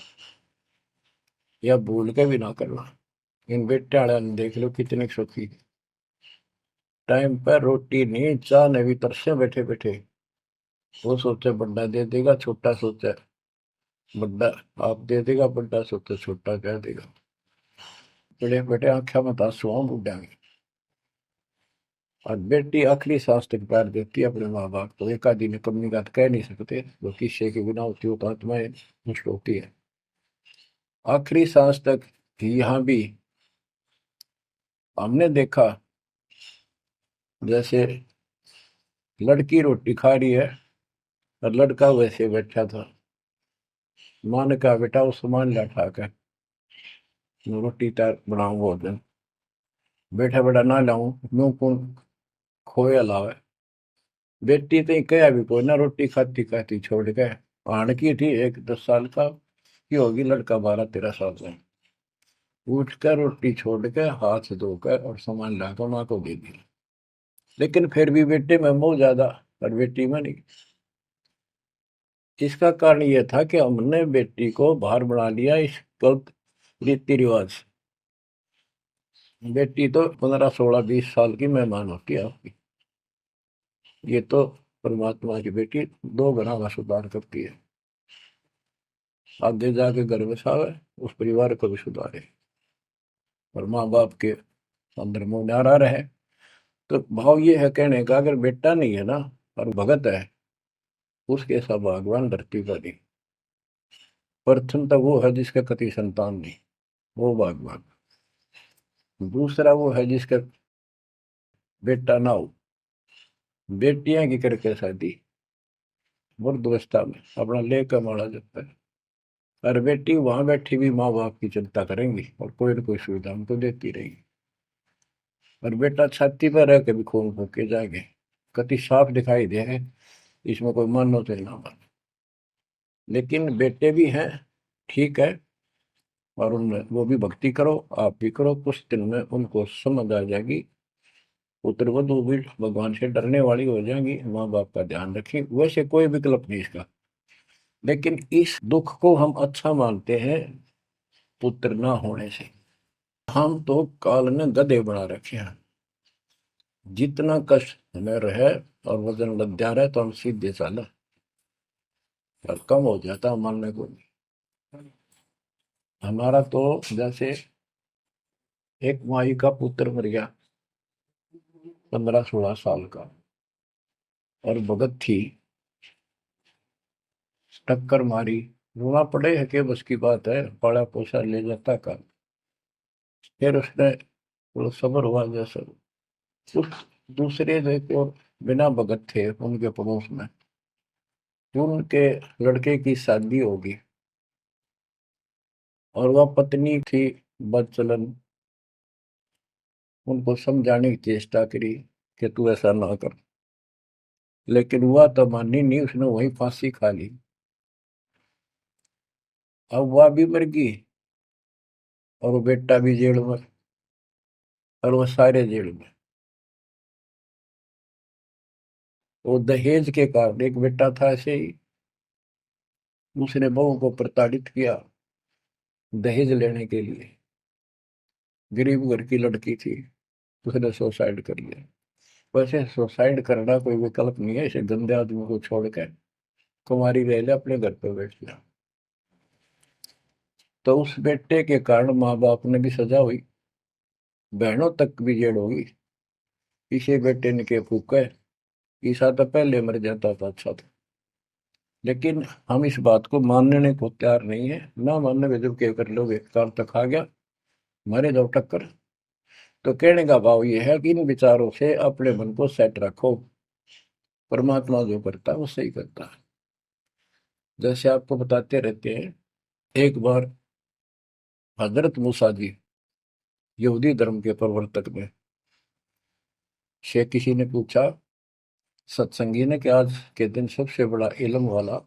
या भूल के भी ना करना। इन बेटे वाले ने देख लो कितने सुखी, टाइम पर रोटी नहीं, चाह नहीं भी तरसे बैठे बैठे। वो सोचे बड़ा दे देगा, छोटा सोचे बड़ा आप दे देगा, बड़ा सोचे छोटा कह देगा। बड़े बेटे आंखें में आंसू बुढ़ा में। और बेटी आखिरी सांस तक प्यार देती है अपने माँ बाप को। एक आदि ने कमी बात कह नहीं सकते, वो किस्से के बिना होती हो तो आत्माएं नष्ट होती है। आखिरी सांस तक यहाँ भी हमने देखा, जैसे लड़की रोटी खा रही है और लड़का वैसे बैठा था। माँ ने कहा बेटा वो सामान ला उठा कर, मैं रोटी तैयार बनाऊं भोजन। बेटा बेटा ना लाऊं, यूं कौन खोया लावे। बेटी तो कया भी कोई ना, रोटी खाती खाती छोड़ के आन की थी, एक 10 साल का की होगी, लड़का 12-13 साल का। उठ कर रोटी छोड़ के हाथ धोकर और सामान लाकर माँ को दे दी। लेकिन फिर भी बेटे में मोह ज्यादा और बेटी में नहीं। इसका कारण यह था कि हमने बेटी को बाहर बना लिया इस गलत रीति रिवाज। बेटी तो 15-16-20 साल की मेहमान होती है आपकी। ये तो परमात्मा की बेटी 2 गुना का सुधार करती है। आगे जाके घर बसावे, उस परिवार को भी सुधारे और माँ बाप के अंदर मोह नारा रहे। तो भाव ये है कहने का, अगर बेटा नहीं है ना और भगत है, उसके सब भगवान धरती पर नहीं। प्रथम तो वो है जिसका कति संतान नहीं, वो भगवान। दूसरा वो है जिसका बेटा ना हो, बेटियां की करके शादी वृद्धावस्था में अपना लेकर मारा जाता है। और बेटी वहां बैठी भी माँ बाप की चिंता करेंगी और कोई ना कोई सुविधा उनको देती रहेगी। और बेटा छाती पर रह के भी खून फूक के जाएंगे, कति साफ दिखाई दे है, इसमें कोई मानो तो ना मानो। लेकिन बेटे भी हैं, ठीक है, और उनमें वो भी भक्ति करो, आप भी करो, कुछ दिन में उनको समझ आ जाएगी। पुत्र वधु भी भगवान से डरने वाली हो जाएंगी, माँ बाप का ध्यान रखें, वैसे कोई विकल्प नहीं इसका। लेकिन इस दुख को हम अच्छा मानते हैं पुत्र ना होने से। हम तो काल ने गधे बना रखे हैं। जितना कष्ट हमें रहे और वजन लग जा रहा है तो हम सीधे चाला और कम हो जाता मानने को नहीं। हमारा तो जैसे एक माई का पुत्र मर गया 15-16 साल का, और भगत थी, टक्कर मारी, रोना पड़े है कि बस की बात है, पाला पोसा ले जाता का। फिर उसने वो सबर हुआ जैसे। उस दूसरे जो एक और बिना भगत थे उनके पड़ोस में, उनके लड़के की शादी होगी और वह पत्नी थी बदचलन। उनको समझाने की चेष्टा करी कि तू ऐसा ना कर, लेकिन वह तो मानी नहीं, उसने वही फांसी खा ली। अब वह भी मर गई और वो बेटा भी जेल में, और वो सारे जेल में। वो दहेज के कारण, एक बेटा था ऐसे ही, उसने बहू को प्रताड़ित किया दहेज लेने के लिए। गरीब घर की लड़की थी, उसने सुसाइड कर लिया। वैसे सुसाइड करना कोई विकल्प नहीं है, इसे गंदे आदमी को छोड़ कर कुमारी रह ले, अपने घर पे बैठ जा। तो उस बेटे के कारण माँ बाप ने भी सजा हुई, बहनों तक भी जेल होगी। इसे बेटे ने के फूका है, ईसा तो पहले मर जाता था, अच्छा था। लेकिन हम इस बात को मानने को तैयार नहीं है, ना मानने में जब क्या कर लोगे, काल तक आ गया, मारे जाओ टक्कर। तो कहने का भाव ये है कि इन विचारों से अपने मन को सेट रखो, परमात्मा जो करता है वो सही करता है। जैसे आपको बताते रहते हैं, एक बार हजरत मूसा जी, यहूदी धर्म के प्रवर्तक में, से किसी ने पूछा सत्संगी ने कि आज के दिन सबसे बड़ा इल्म वाला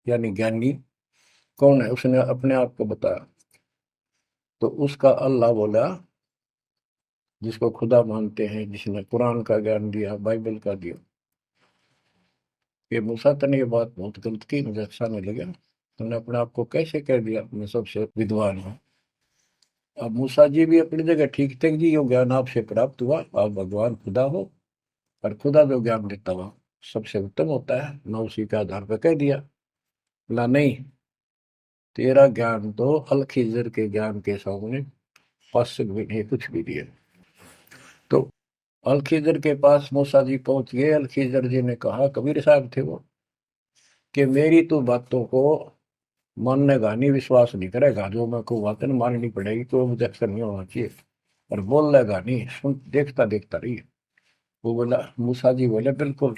यानी ज्ञानी कौन है, उसने अपने आप को बताया। तो उसका अल्लाह बोला, जिसको खुदा मानते हैं, जिसने कुरान का ज्ञान दिया, बाइबल का दिया। ये मूसा ने ये बात बहुत गलत की, मुझे अच्छा नहीं लगा। तुमने अपने आप को कैसे कह दिया मैं सबसे विद्वान हूँ। अब मूसा जी भी अपनी जगह ठीक थे जी, यो ज्ञान आपसे प्राप्त हुआ, आप भगवान खुदा हो, और खुदा जो ज्ञान देता हुआ सबसे उत्तम होता है, मैं उसी के आधार पर कह दिया। बोला नहीं, तेरा ज्ञान तो अल खिजर के ज्ञान के सामने फासक भी नहीं, कुछ भी नहीं है। तो अलखिजर के पास मूसा जी पहुंच गए। अलखिजर जी ने कहा, कबीर साहब थे वो, कि मेरी तो बातों को माननेगा नहीं, विश्वास नहीं करेगा, जो मैं को बातें माननी पड़ेगी, कोई ऑब्जेक्शन नहीं होना चाहिए, और बोल लेगा नहीं, सुन देखता देखता रही। वो बोला, मूसा जी बोले, बिल्कुल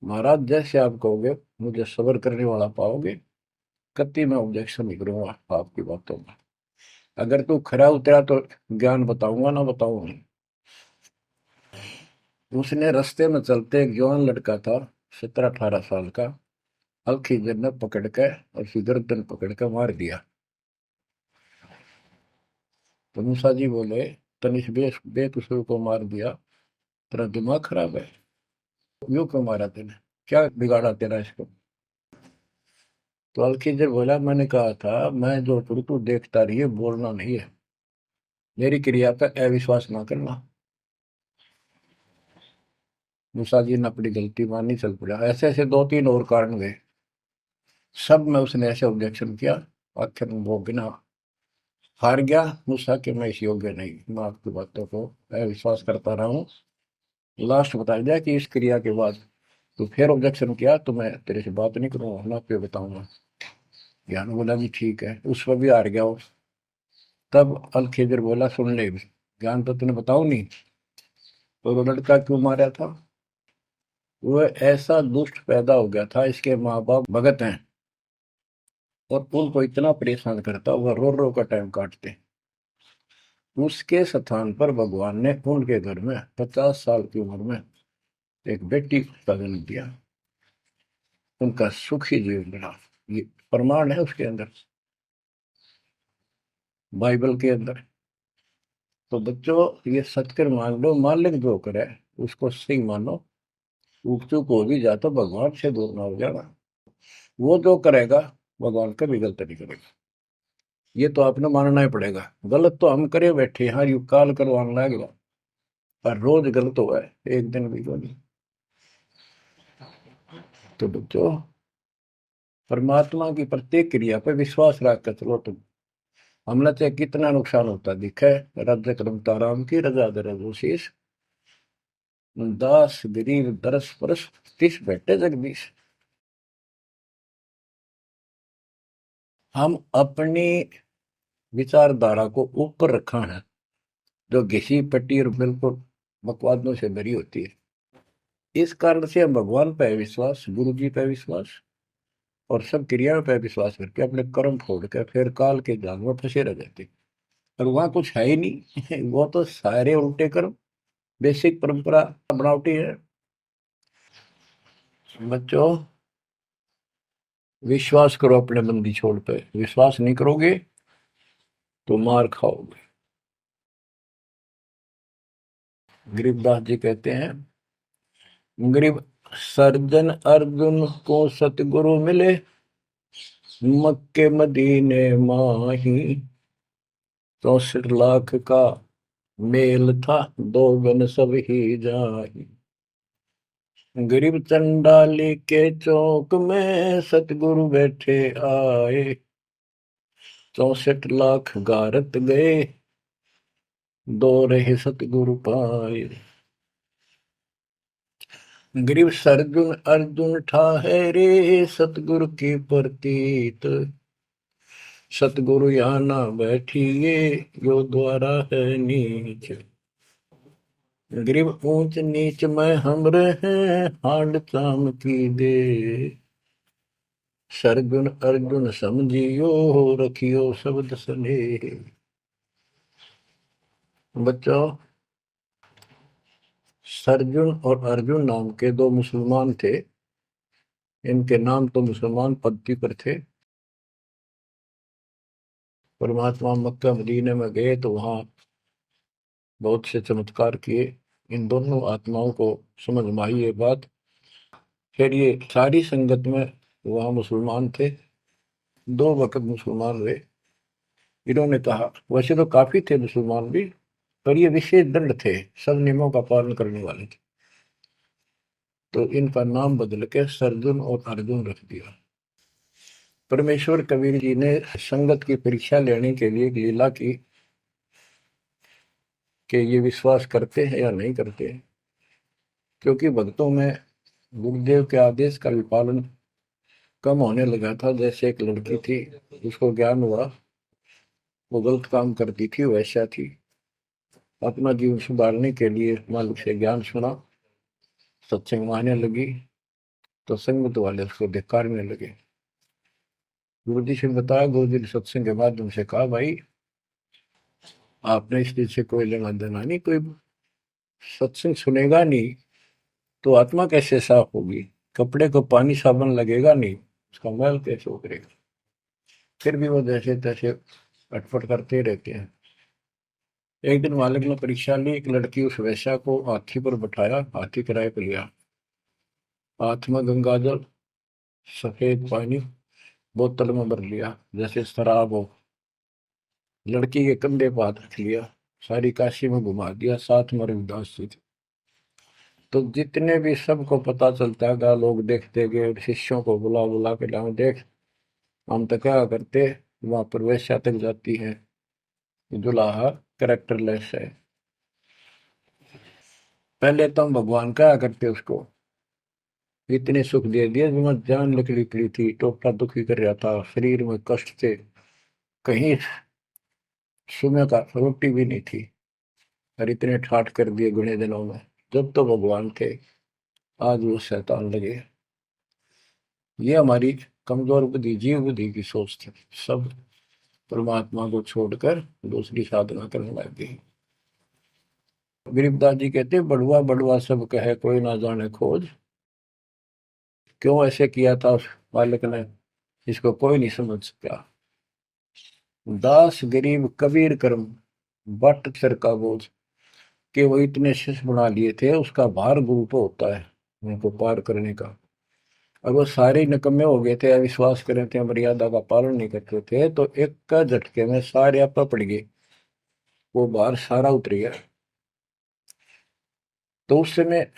महाराज, जैसे आप कहोगे, मुझे सब्र करने वाला पाओगे, कति मैं ऑब्जेक्शन नहीं करूंगा आपकी बातों में। अगर तू खरा उतरा तो ज्ञान बताऊंगा, ना बताऊंगा। उसने रास्ते में चलते, एक जवान लड़का था, 17-18 साल का, अलखिजर ने पकड़ के और उसकी गर्दन पकड़ के मार दिया। तो मूसा जी बोले, तनिष बेकसूर को मार दिया, तेरा दिमाग खराब है, यूं क्यों मारा तेने, क्या बिगाड़ा तेरा इसको। तो अलखिजर बोला, मैंने कहा था मैं जो करूँ तू देखता रहिए, बोलना नहीं है, मेरी क्रिया पे अविश्वास ना करना। मूसा जी ने अपनी गलती मानी, चल पड़ा। ऐसे ऐसे 2-3 और कारण गए, सब में उसने ऐसे ऑब्जेक्शन किया। आखिर में वो बिना हार गया। मूसा कि मैं इस योग्य नहीं, मैं आपकी बातों को अविश्वास करता रहा हूँ। लास्ट बता दिया कि इस क्रिया के बाद तो फिर ऑब्जेक्शन किया तो मैं तेरे से बात नहीं करूंगा, ना पे बताऊंगा। ज्ञान बोला भी ठीक है, उस पर भी हार गया वो। तब अलखेजर बोला, सुन ले, ज्ञान तो तूने बताऊ नहीं, तो वो लड़का क्यों मारा था। वो ऐसा दुष्ट पैदा हो गया था, इसके माँ बाप भगत हैं, और उनको इतना परेशान करता, वह रो रो का टाइम काटते। उसके स्थान पर भगवान ने उनके घर में 50 साल की उम्र में एक बेटी का जन्म दिया। उनका सुखी जीवन रहा। ये प्रमाण है उसके अंदर, बाइबल के अंदर। तो बच्चों, ये सत्य मान लो, मालिक जो करे उसको सही मानो। ऊक चूक हो भी जाए तो भगवान से दूर ना हो जाना। वो जो करेगा भगवान कभी गलत नहीं करेगा, ये तो आपने मानना ही पड़ेगा। गलत तो हम करे बैठे, हाँ यू काल करवाने लगेगा, पर रोज गलत हुआ है, एक दिन भी तो नहीं। तो बच्चों, परमात्मा की प्रत्येक क्रिया पर विश्वास रख कर चलो तुम। हमने चाहे कितना नुकसान होता दिखे, राज्य करमता राम की रजा दे रघुशीष, दास गरीब दरस परस, तिस बैठे जगदीश। हम अपनी विचारधारा को ऊपर रखा है, जो घिसी पट्टी और बिल्कुल बकवादों से भरी होती है। इस कारण से हम भगवान पे विश्वास, गुरु जी पे विश्वास, और सब क्रियाओं पे विश्वास करके अपने कर्म छोड़ के फिर काल के जाल में फंसे रह जाते। और वहां कुछ है ही नहीं वो तो सारे उल्टे कर्म, बेसिक परंपरा बनावटी है। बच्चों, विश्वास करो अपने बंदी छोड़ पे, विश्वास नहीं करोगे तो मार खाओगे। गरीबदास जी कहते हैं, गरीब सर्जन अर्जुन को सतगुरु मिले, मक्के मदीने माही, 64 लाख का मेल था, दो गन सब ही जाही। गरीब चंडाली के चौक में सतगुरु बैठे आए, 64 लाख गारत गए, दो रहे सतगुरु पाए। गरीब सरजुन अर्जुन ठाहरे, सतगुरु की प्रतीत, सतगुरु यहाँ ना बैठिए, यो द्वारा है नीच। गरीब ऊंच नीच में हम रहे, हांड चाम की दे, सरगुन अर्जुन समझियो, रखियो शब्द स्नेह। बच्चों, सरजुन और अर्जुन नाम के दो मुसलमान थे। इनके नाम तो मुसलमान पद्धति पर थे। परमात्मा मक्का मदीने में गए तो वहां बहुत से चमत्कार किए। इन दोनों आत्माओं को समझ में आई ये बात। फिर ये सारी संगत में वहां मुसलमान थे, 2 वक्त मुसलमान रहे। इन्होंने कहा, वैसे तो काफी थे मुसलमान भी, पर ये विशेष दृढ़ थे, सब नियमों का पालन करने वाले थे। तो इनका नाम बदल के सरजुन और अर्जुन रख दिया। परमेश्वर कबीर जी ने संगत की परीक्षा लेने के लिए एक लीला की। कि ये विश्वास करते हैं या नहीं करते हैं। क्योंकि भक्तों में गुरुदेव के आदेश का भी पालन कम होने लगा था। जैसे एक लड़की थी जिसको ज्ञान हुआ वो गलत काम करती थी, वैसा थी। अपना जीवन सुधारने के लिए मालिक से ज्ञान सुना, सत्संग में आने लगी तो संगत वाले उसको धिक्कारने लगे। गुरु जी से बताया, गुरु जी ने सत्संग के माध्यम से कहा, भाई आपने इस चीज से कोई लेना देना नहीं, कोई सत्संग सुनेगा नहीं तो आत्मा कैसे साफ होगी, कपड़े को पानी साबुन लगेगा नहीं, उसका मैल कैसे उतरेगा। फिर भी वो जैसे तैसे अटपट करते रहते हैं। एक दिन मालिक ने परीक्षा ली, एक लड़की उस वैश्या को हाथी पर बैठाया, हाथी किराए पर लिया, हाथ में गंगा जल, सफेद पानी बोतल में भर लिया जैसे शराब हो। लड़की के कंधे पर हाथ रख लिया, सारी काशी में घुमा दिया, साथ में रविदास जी थे। तो जितने भी सबको पता चलता है, लोग देखते गए, शिष्यों को बुला बुला के लाओ, देख हम तो क्या करते, वहां पर वैश्या तक जाती है, दुल्हा कैरेक्टरलेस है। पहले तो हम भगवान क्या करते उसको, इतने सुख दे दिए, जिसमें जान निकली पड़ी थी, टोटा दुखी कर रहा था, शरीर में कष्ट थे, कहीं सुबह का रोटी भी नहीं थी, और इतने ठाठ कर दिए गुणे दिनों में। जब तो भगवान थे, आज वो शैतान लगे। ये हमारी कमजोर बुद्धि, जीव बुद्धि की सोच थी। सब परमात्मा को छोड़कर दूसरी साधना करने लग गई। गरीबदास जी कहते, बड़ुआ बड़ुआ सब कहे कोई ना जाने खोज। क्यों ऐसे किया था उस बालक ने, इसको कोई नहीं समझ सका। दास गरीब कबीर कर्म, बट सर का बोझ। कि वो इतने शिष्य बना लिए थे, उसका भार गुरु पे होता है उनको पार करने का। अब वो सारे निकम्मे हो गए थे, अविश्वास कर रहे थे, मर्यादा का पालन नहीं करते थे, तो एक का झटके में सारे आपा पड़ गए, वो भार सारा उतर गया। तो उस समय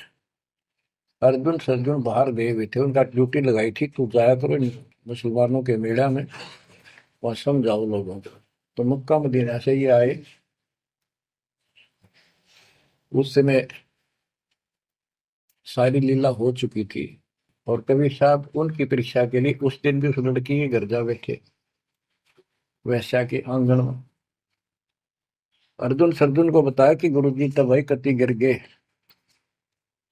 अर्जुन सर्जुन बाहर गए हुए थे, उनका ड्यूटी लगाई थी, तू जाया करो इन मुसलमानों के मेला में, वहां समझाओ लोगों को। तो मक्का मदीना से ये आए। उस समय सारी लीला हो चुकी थी, और कबीर साहब उनकी परीक्षा के लिए उस दिन भी उस लड़की के घर जा बैठे, वैश्या के आंगन में। अर्जुन सर्जुन को बताया कि गुरु जी तब भाई कति गिर गए,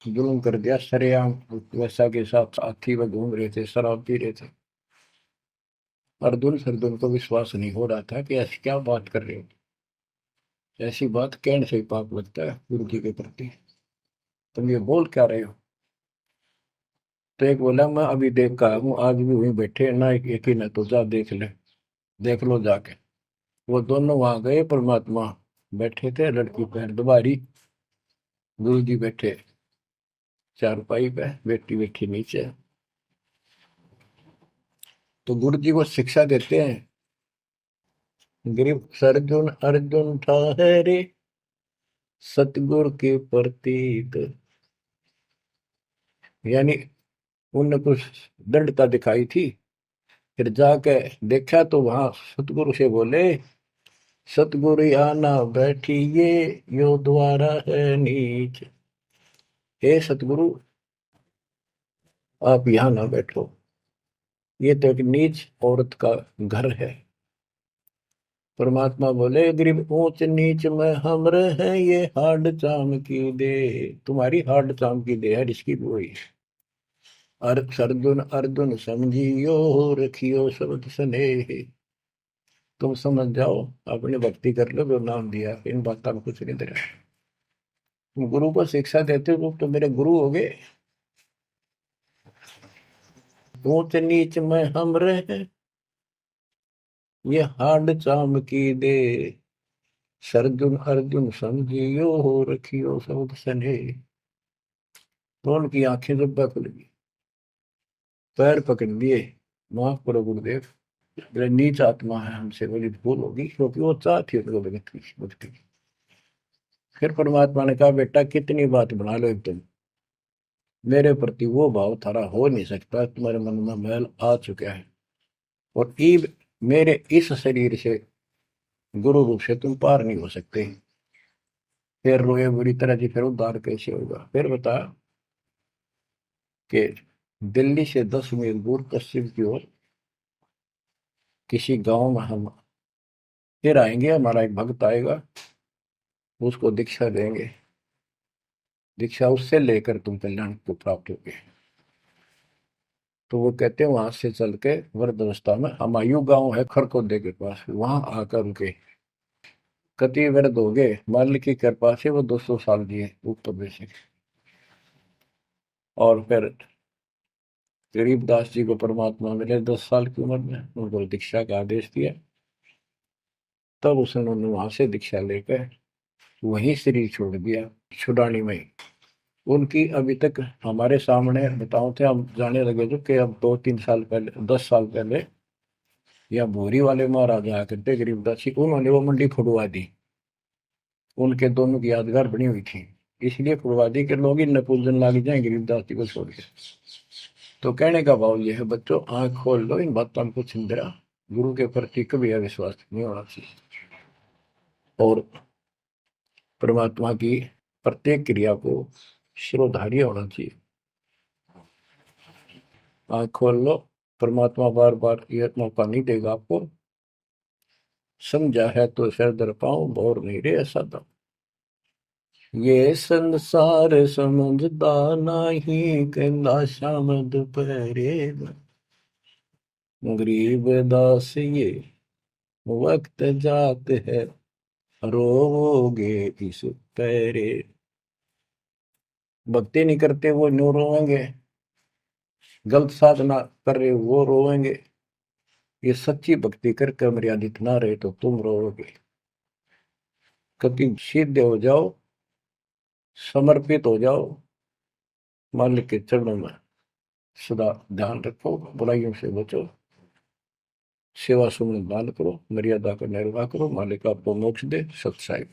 जुल्म कर दिया सरेआम, वैसा के साथ साथी में घूम रहे थे, शराब पी रहे थे। अर्जुन सर्जुन को विश्वास नहीं हो रहा था कि ऐसी क्या बात कर रहे हो, ऐसी बात कहने से ही पाप लगता है गुरु जी के प्रति, तुम ये बोल क्या रहे हो। तो एक बोला, मैं अभी देख कर हूँ, आज भी वहीं बैठे ना, एक ही ना, तो जा देख ले, देख लो जाके। वो दोनों वहां गए, परमात्मा बैठे थे, लड़की पैर दुबारी, गुरु जी बैठे चारपाई पे, बेटी बैठी नीचे। तो गुरु जी को शिक्षा देते हैं, गिरफ्त अर्जुन अर्जुन ठहरे, सतगुरु के प्रतीक। यानी उनने कुछ दृढ़ता दिखाई थी, फिर जाके देखा तो वहां सतगुरु से बोले, सतगुरु आना बैठिए, यो द्वारा है नीच। हे सतगुरु, आप यहाँ ना बैठो, ये तो एक नीच औरत का घर है। परमात्मा बोले, गरीब ऊंच नीच में हम रहे, ये हाड चाम की दे, तुम्हारी हाड चाम की दे है, इसकी वही। अर्जुन अर्जुन समझियो, रखियो शब्द स्नेह। तुम समझ जाओ, अपनी भक्ति कर लो, जो नाम दिया, इन बातों में कुछ नहीं दे रहा। तुम गुरु को शिक्षा देते हो तो मेरे गुरु हो गए। ऊंच नीच में हम रहे, ये हाड चाम की दे, सरजुन अर्जुन समझियो, रखियो शब्द स्नेह। तो उनकी आंखें जब खुल गई, पैर पकड़ लिए, माफ करो गुरुदेव, मेरे नीच आत्मा है, हमसे बड़ी भूल होगी, क्योंकि वो चाहती उनको भक्ति। फिर परमात्मा ने कहा, बेटा कितनी बात बना लो तुम, मेरे प्रति वो भाव थारा हो नहीं सकता, तुम्हारे मन में मैल आ चुका है, और ईब मेरे इस शरीर से, गुरु रूप से तुम पार नहीं हो सकते। फिर रोए बुरी तरह जी, फिर उद्धार कैसे होगा? फिर बता कि दिल्ली से 10 मील दूर पश्चिम की ओर किसी गांव में हम फिर आएंगे, हमारा एक भक्त आएगा, उसको दीक्षा देंगे, दीक्षा उससे लेकर तुम कल्याण को प्राप्त होगे। तो वो कहते हैं वहां से चल के वृद्ध अवस्था में हमायूं गांव है खरकोदे के पास, वहां आकर रुके। कति वृद्ध हो गए, मालिक की कृपा से वो 200 साल जिए ऊपर वैसे। और फिर गरीबदास जी को परमात्मा मिले 10 साल की उम्र में, उनको दीक्षा का आदेश दिया। तब उसने उन्होंने वहां से दीक्षा लेकर वहीं शरीर छोड़ दिया, छुड़ानी में ही। उनकी अभी तक हमारे सामने बताओ थे, हम जाने लगे थे कि अब 2-3 साल पहले, 10 साल पहले, या भोरी वाले महाराज आया करते गरीबदास जी, उन्होंने वो मंडी फुड़वा दी। उनके दोनों की यादगार बनी हुई थी, इसलिए फुड़वा दी कि लोग इन पूजन लाग जाए गरीबदास जी को छोड़ के। तो कहने का भाव यह है बच्चों, आंख खोल लो, इन बातों को चिंतरा, गुरु के प्रति कभी अविश्वास नहीं होना चाहिए, और परमात्मा की प्रत्येक क्रिया को शिरोधार्य होना चाहिए। आंख खोल लो, परमात्मा बार बार यह मौका नहीं देगा आपको। समझा है तो सिर दर पाऊं, और नहीं रे ऐसा दम। ये संसार समझदा नहीं, कहंदा शाम दोपहरे में, गरीब दास ये वक्त जात है, रोवोगे इस पैरे। भक्ति नहीं करते वो न्यू रोएंगे, गलत साधना कर रहे वो रोएंगे। ये सच्ची भक्ति करके मर्यादित ना रहे तो तुम रोओगे। कभी सीधे हो जाओ, समर्पित हो जाओ, मालिक के चरणों में सदा ध्यान रखो, बुराइयों से बचो, सेवा सुमन दान करो, मर्यादा का निर्वाह करो, मालिक आपको मोक्ष दे। सत्साई।